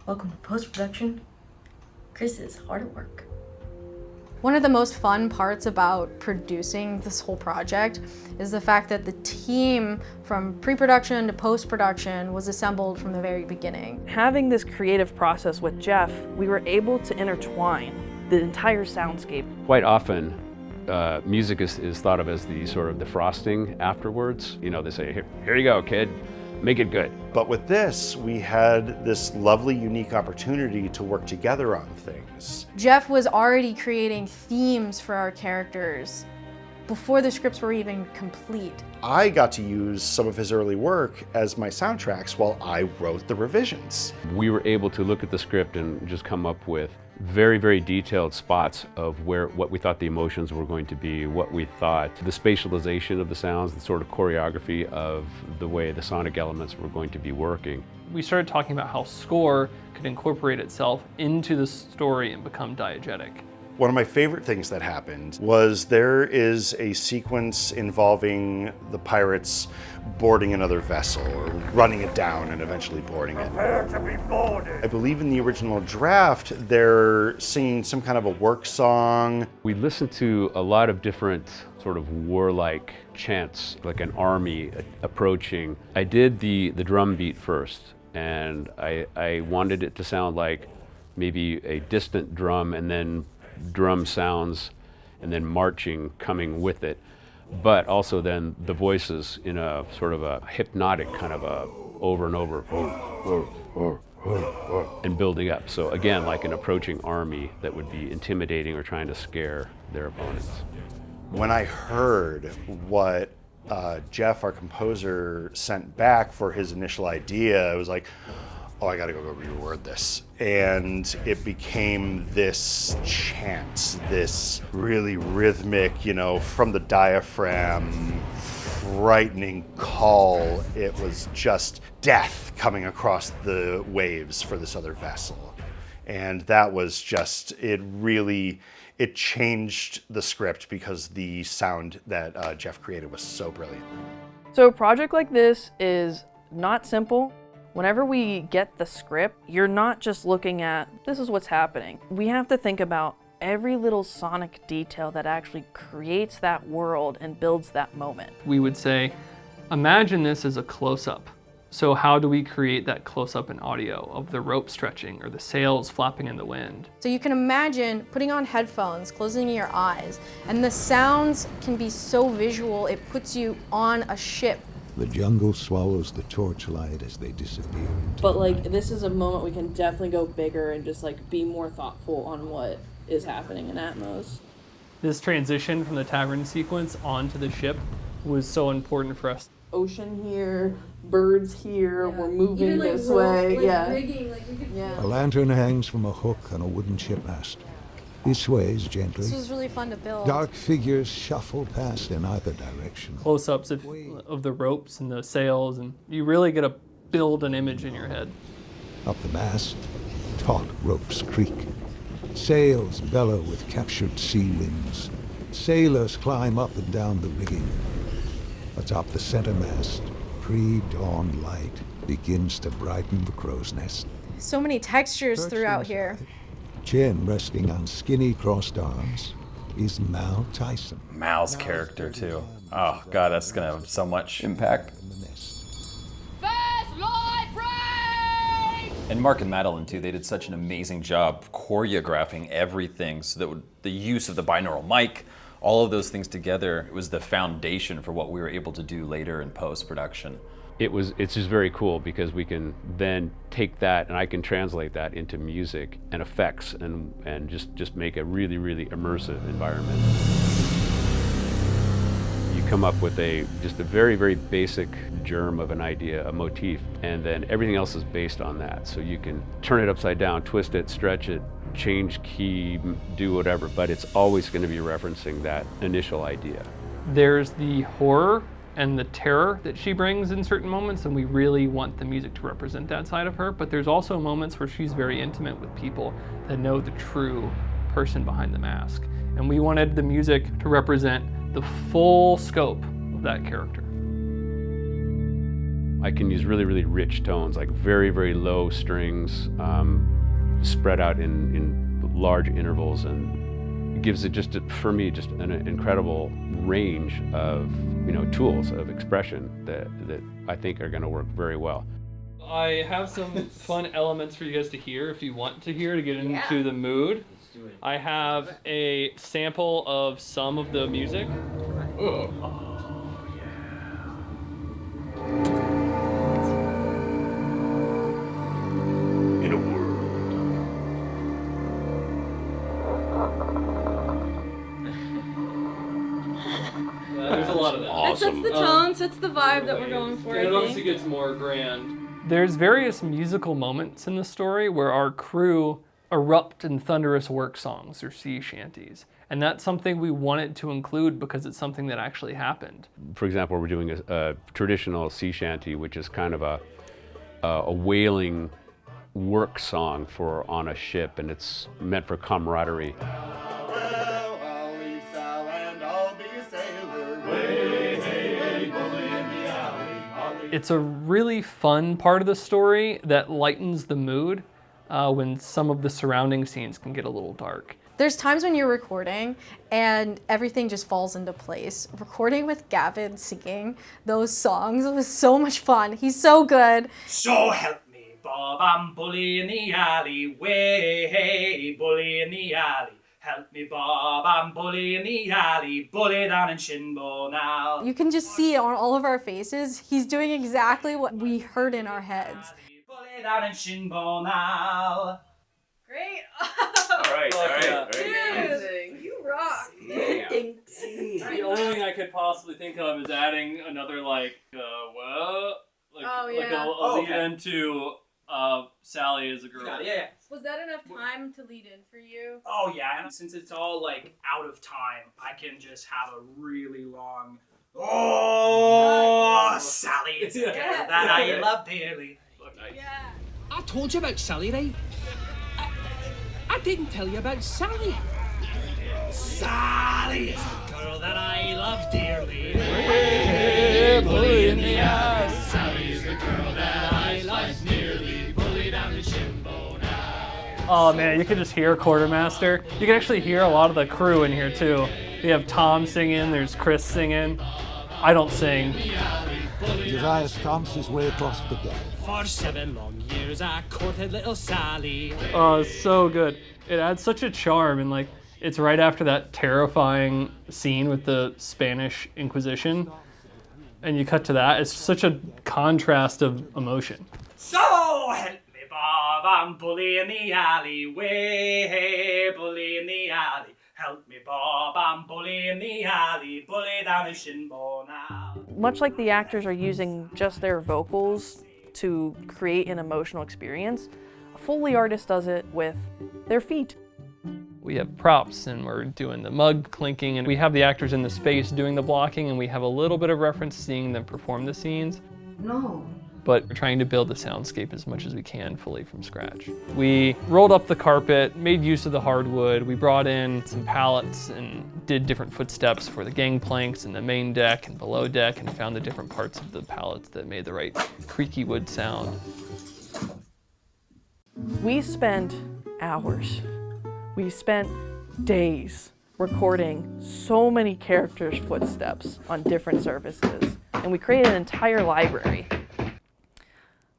Welcome to post-production. Chris is hard at work. One of the most fun parts about producing this whole project is the fact that the team from pre-production to post-production was assembled from the very beginning. Having this creative process with Jeff, we were able to intertwine the entire soundscape. Quite often, music is thought of as the sort of the frosting afterwards. You know, they say, here you go, kid, make it good. But with this, we had this lovely, unique opportunity to work together on things. Jeff was already creating themes for our characters before the scripts were even complete. I got to use some of his early work as my soundtracks while I wrote the revisions. We were able to look at the script and just come up with very, very detailed spots of what we thought the emotions were going to be, what we thought the spatialization of the sounds, the sort of choreography of the way the sonic elements were going to be working. We started talking about how score could incorporate itself into the story and become diegetic. One of my favorite things that happened was there is a sequence involving the pirates boarding another vessel or running it down and eventually boarding it. Prepare to be boarded. I believe in the original draft, they're singing some kind of a work song. We listened to a lot of different sort of warlike chants, like an army approaching. I did the drum beat first, and I wanted it to sound like maybe a distant drum and then drum sounds and then marching coming with it, but also then the voices in a sort of a hypnotic kind of a over and over and building up. So again, like an approaching army that would be intimidating or trying to scare their opponents. When I heard what Jeff, our composer, sent back for his initial idea, I was like, oh, I gotta go reword this. And it became this chant, this really rhythmic, you know, from the diaphragm, frightening call. It was just death coming across the waves for this other vessel. And that was just, it changed the script because the sound that Jeff created was so brilliant. So a project like this is not simple. Whenever we get the script, you're not just looking at, this is what's happening. We have to think about every little sonic detail that actually creates that world and builds that moment. We would say, imagine this as a close-up. So how do we create that close-up in audio of the rope stretching or the sails flapping in the wind? So you can imagine putting on headphones, closing your eyes, and the sounds can be so visual, it puts you on a ship. The jungle swallows the torchlight as they disappear. But like, this is a moment we can definitely go bigger and just like be more thoughtful on what is happening in Atmos. This transition from the tavern sequence onto the ship was so important for us. Ocean here, birds here, we're moving this way. Rigging, A lantern hangs from a hook on a wooden ship mast. He sways gently. This was really fun to build. Dark figures shuffle past in either direction. Close-ups of the ropes and the sails, and you really get to build an image in your head. Up the mast, taut ropes creak. Sails bellow with captured sea winds. Sailors climb up and down the rigging. Atop the center mast, pre-dawn light begins to brighten the crow's nest. So many textures throughout here. Chin resting on skinny crossed arms is Mal Tyson. Mal's character too. Oh God, that's gonna have so much impact. And Mark and Madeline too, they did such an amazing job choreographing everything so that the use of the binaural mic, all of those things together, it was the foundation for what we were able to do later in post-production. It's just very cool because we can then take that and I can translate that into music and effects and just make a really, really immersive environment. You come up with just a very, very basic germ of an idea, a motif, and then everything else is based on that. So you can turn it upside down, twist it, stretch it, change key, do whatever, but it's always going to be referencing that initial idea. There's the horror and the terror that she brings in certain moments, and we really want the music to represent that side of her, but there's also moments where she's very intimate with people that know the true person behind the mask. And we wanted the music to represent the full scope of that character. I can use really, really rich tones, like very, very low strings, spread out in large intervals, and it gives it for me, just an incredible range of, tools of expression that I think are going to work very well. I have some fun elements for you guys to hear if you want to hear to get into the mood. I have a sample of some of the music. In a world. There's a lot of that. Awesome. It sets the tone, sets the vibe that we're going for. And it obviously gets more grand. There's various musical moments in the story where our crew erupt in thunderous work songs or sea shanties. And that's something we wanted to include because it's something that actually happened. For example, we're doing a traditional sea shanty, which is kind of a whaling work song for on a ship, and it's meant for camaraderie. It's a really fun part of the story that lightens the mood when some of the surrounding scenes can get a little dark. There's times when you're recording and everything just falls into place. Recording with Gavin singing those songs was so much fun. He's so good. So help me, Bob, I'm bully in the alley. Way, hey, bully in the alley. Help me, Bob, I'm bully in the alley. Bully down in Shinbo now. You can just see it on all of our faces. He's doing exactly what we heard in our heads. Bully down in Shinbo now. Great. All right. Dude, you rock. The only thing I could possibly think of is adding another a lead into Sally as a girl. Yeah. Was that enough time to lead in for you? Oh yeah, and since it's all like out of time, I can just have a really long Sally is a girl that I love dearly. Yeah. I told you about Sally, right? I didn't tell you about Sally. Sally is a girl that I love dearly. Bully in the alley. Sally is the girl that I love dearly. Bully down the Shinbo now. Oh man, you can just hear Quartermaster. You can actually hear a lot of the crew in here too. We have Tom singing, there's Chris singing. I don't sing. Josiah stomps his way across the deck. For 7 long years I courted little Sally. Oh, it's so good. It adds such a charm, and like it's right after that terrifying scene with the Spanish Inquisition. And you cut to that, it's such a contrast of emotion. So help me, Bob, I'm bully in the alley. Way, bully in the alley. Help me, Bob, I'm bully in the alley. Bully down in Shinbo now. Much like the actors are using just their vocals to create an emotional experience, a Foley artist does it with their feet. We have props and we're doing the mug clinking, and we have the actors in the space doing the blocking, and we have a little bit of reference seeing them perform the scenes. No. But we're trying to build the soundscape as much as we can fully from scratch. We rolled up the carpet, made use of the hardwood, we brought in some pallets and did different footsteps for the gangplanks and the main deck and below deck, and found the different parts of the pallets that made the right creaky wood sound. We spent hours. We spent days recording so many characters' footsteps on different surfaces, and we created an entire library.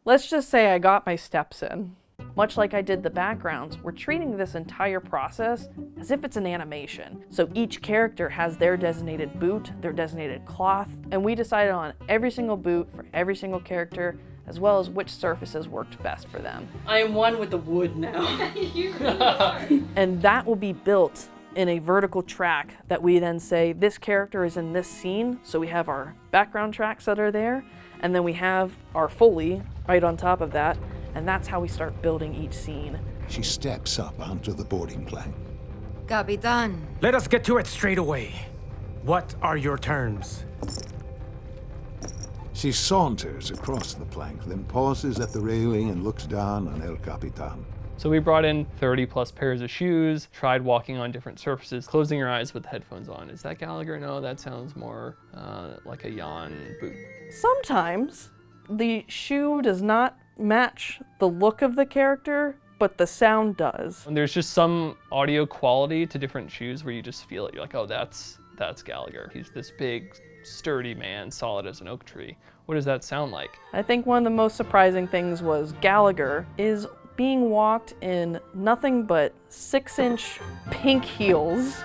Let's just say I got my steps in. Much like I did the backgrounds, we're treating this entire process as if it's an animation. So each character has their designated boot, their designated cloth, and we decided on every single boot for every single character, as well as which surfaces worked best for them. I am one with the wood now. You really are. And that will be built in a vertical track that we then say, this character is in this scene, so we have our background tracks that are there, and then we have our Foley right on top of that, and that's how we start building each scene. She steps up onto the boarding plank. Capitan. Let us get to it straight away. What are your terms? She saunters across the plank, then pauses at the railing and looks down on El Capitan. So we brought in 30 plus pairs of shoes, tried walking on different surfaces, closing your eyes with headphones on. Is that Gallagher? No, that sounds more like a Jan boot. Sometimes The shoe does not match the look of the character, but the sound does. And there's just some audio quality to different shoes where you just feel it. You're like, oh, that's Gallagher. He's this big, sturdy man, solid as an oak tree. What does that sound like? I think one of the most surprising things was Gallagher is being walked in nothing but 6-inch pink heels.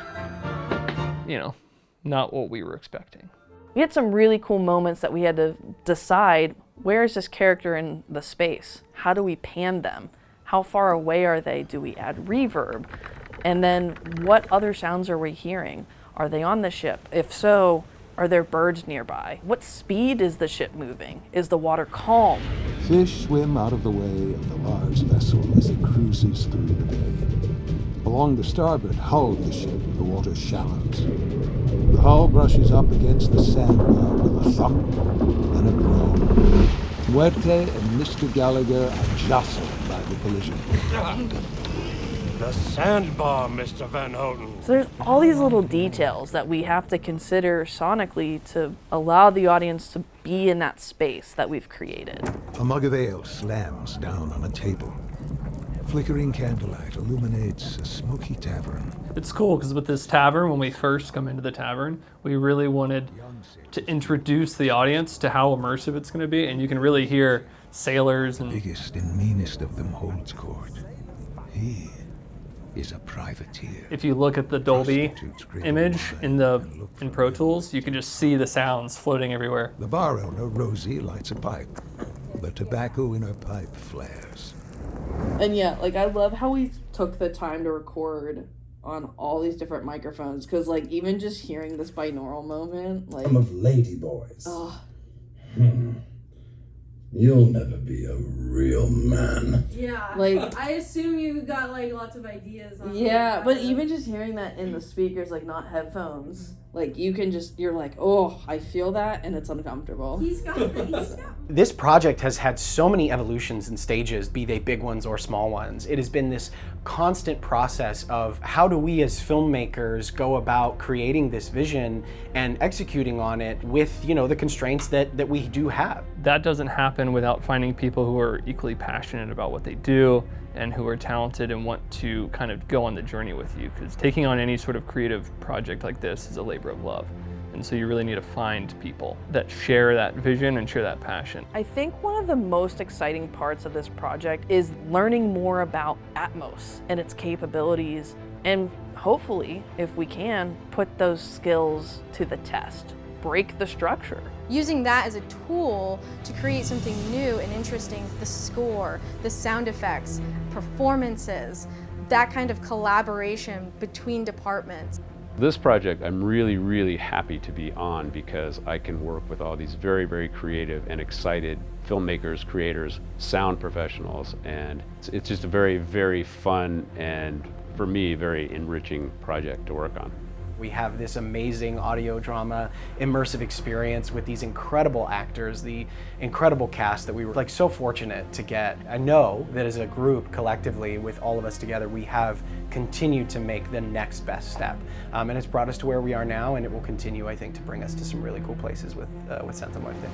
You know, not what we were expecting. We had some really cool moments that we had to decide, where is this character in the space? How do we pan them? How far away are they? Do we add reverb? And then what other sounds are we hearing? Are they on the ship? If so, are there birds nearby? What speed is the ship moving? Is the water calm? Fish swim out of the way of the large vessel as it cruises through the bay. Along the starboard hull of the ship, the water shallows. The hull brushes up against the sandbar with a thump and a groan. Muerte and Mr. Gallagher are jostled by the collision. The sandbar, Mr. Van Houten. So there's all these little details that we have to consider sonically to allow the audience to be in that space that we've created. A mug of ale slams down on a table. Flickering candlelight illuminates a smoky tavern. It's cool because with this tavern, when we first come into the tavern, we really wanted to introduce the audience to how immersive it's going to be, and you can really hear sailors and... The biggest and meanest of them holds court. He is a privateer. If you look at the Dolby image in Pro Tools, you can just see the sounds floating everywhere. The bar owner, Rosie, lights a pipe. The tobacco in her pipe flares. And yeah, like, I love how we took the time to record on all these different microphones, because, like, even just hearing this binaural moment, like... Some of ladyboys. Oh. You'll never be a real man. Yeah, like, I assume you got like lots of ideas on yeah, but even just hearing that in the speakers, like, not headphones, like, you can just, you're like, oh, I feel that, and it's uncomfortable. He's got This project has had so many evolutions and stages, be they big ones or small ones. It has been this constant process of how do we as filmmakers go about creating this vision and executing on it with, you know, the constraints that we do have. That doesn't happen without finding people who are equally passionate about what they do and who are talented and want to kind of go on the journey with you, because taking on any sort of creative project like this is a labor of love. And so you really need to find people that share that vision and share that passion. I think one of the most exciting parts of this project is learning more about Atmos and its capabilities, and hopefully, if we can, put those skills to the test, break the structure. Using that as a tool to create something new and interesting, the score, the sound effects, performances, that kind of collaboration between departments. This project I'm really, really happy to be on because I can work with all these very, very creative and excited filmmakers, creators, sound professionals, and it's just a very, very fun and, for me, very enriching project to work on. We have this amazing audio drama, immersive experience with these incredible actors, the incredible cast that we were so fortunate to get. I know that as a group, collectively, with all of us together, we have continued to make the next best step. And it's brought us to where we are now, and it will continue, I think, to bring us to some really cool places with Santa Muerte.